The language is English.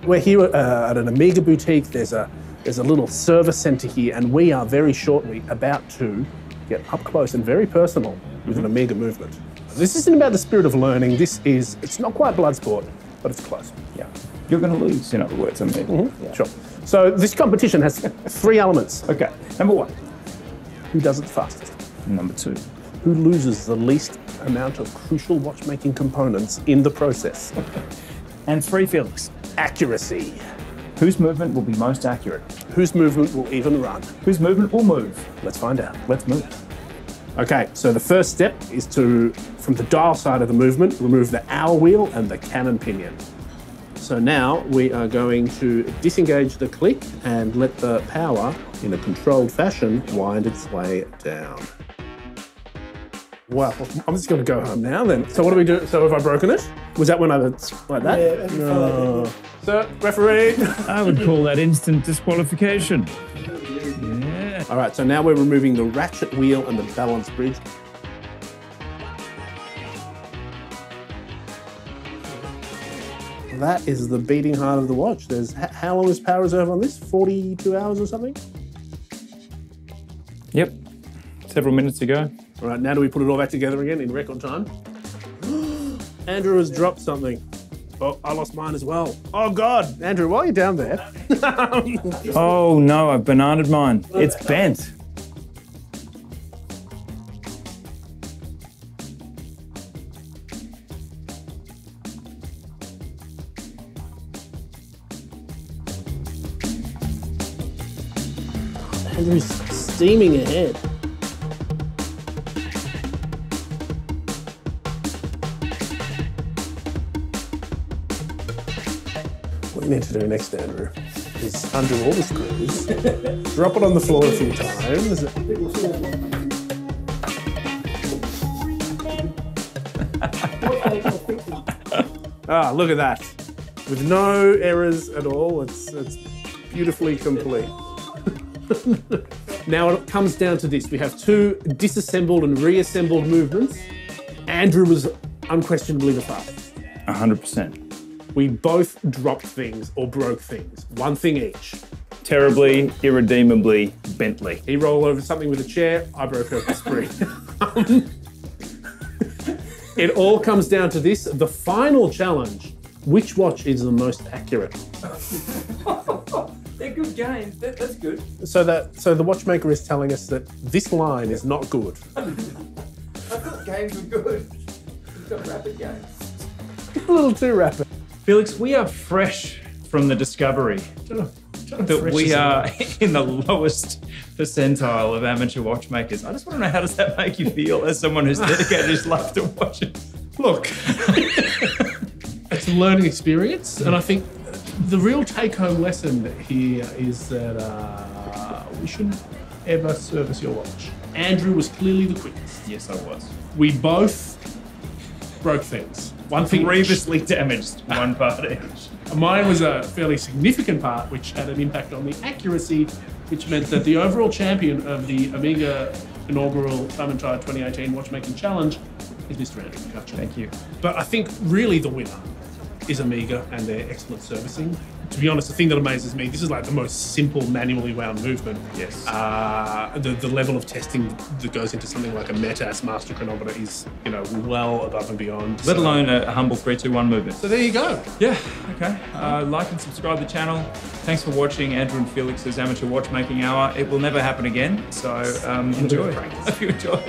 We're here at an Omega boutique. There's a little service centre here, and we are very shortly about to get up close and very personal with an Omega movement. This isn't about the spirit of learning. It's not quite blood sport, but it's close. Yeah. You're going to lose, in other words, I mean. Yeah. Sure. So this competition has 3 elements. Okay. Number 1. Who does it the fastest? Number 2. Who loses the least amount of crucial watchmaking components in the process? And 3, Felix. Accuracy. Whose movement will be most accurate? Whose movement will even run? Whose movement will move? Let's find out. Let's move. Okay, so the first step is to, from the dial side of the movement, remove the hour wheel and the cannon pinion. So now we are going to disengage the click and let the power, in a controlled fashion, wind its way down. Well, I'm just going to go home now then. So what do we do? So have I broken it? Was that when I was like that? Yeah, no. So, referee. I would call that instant disqualification. Yeah. All right, so now we're removing the ratchet wheel and the balance bridge. That is the beating heart of the watch. How long is power reserve on this? 42 hours or something? Yep. Several minutes ago. All right, now do we put it all back together again in record time? Andrew has dropped something. Oh, I lost mine as well. Oh God, Andrew, while you're down there. Oh no, I've bananaed mine. It's bent. Andrew's steaming ahead. What you need to do next, Andrew, is undo all the screws, drop it on the floor a few times. Ah, look at that. With no errors at all, it's beautifully complete. Now it comes down to this. We have 2 disassembled and reassembled movements. Andrew was unquestionably the fastest. 100%. We both dropped things or broke things. One thing each. Terribly, irredeemably, Bentley. He rolled over something with a chair, I broke over the spring. It all comes down to this, the final challenge. Which watch is the most accurate? They're good games. That's good. So the watchmaker is telling us that this line is not good. I thought games were good. We've got rapid games. A little too rapid. Felix, we are fresh from the discovery that we are in the lowest percentile of amateur watchmakers. I just want to know, how does that make you feel as someone who's dedicated his life to watches? Look, it's a learning experience, and I think the real take-home lesson here is that we shouldn't ever service your watch. Andrew was clearly the quickest. Yes, I was. We both broke things. One thing Grievously damaged, one part each. Mine was a fairly significant part, which had an impact on the accuracy, which meant that the overall champion of the Omega inaugural Time+Tide 2018 Watchmaking Challenge is Mr. Andrew. Thank you. But I think really the winner is Omega and their excellent servicing. To be honest, the thing that amazes me, this is like the most simple manually wound movement. Yes. The level of testing that goes into something like a METAS master chronometer is, well above and beyond. Let alone a humble 3-2-1 movement. So there you go. Yeah, okay. Like and subscribe to the channel. Thanks for watching Andrew and Felix's Amateur Watchmaking Hour. It will never happen again, so enjoy. Hope you enjoy.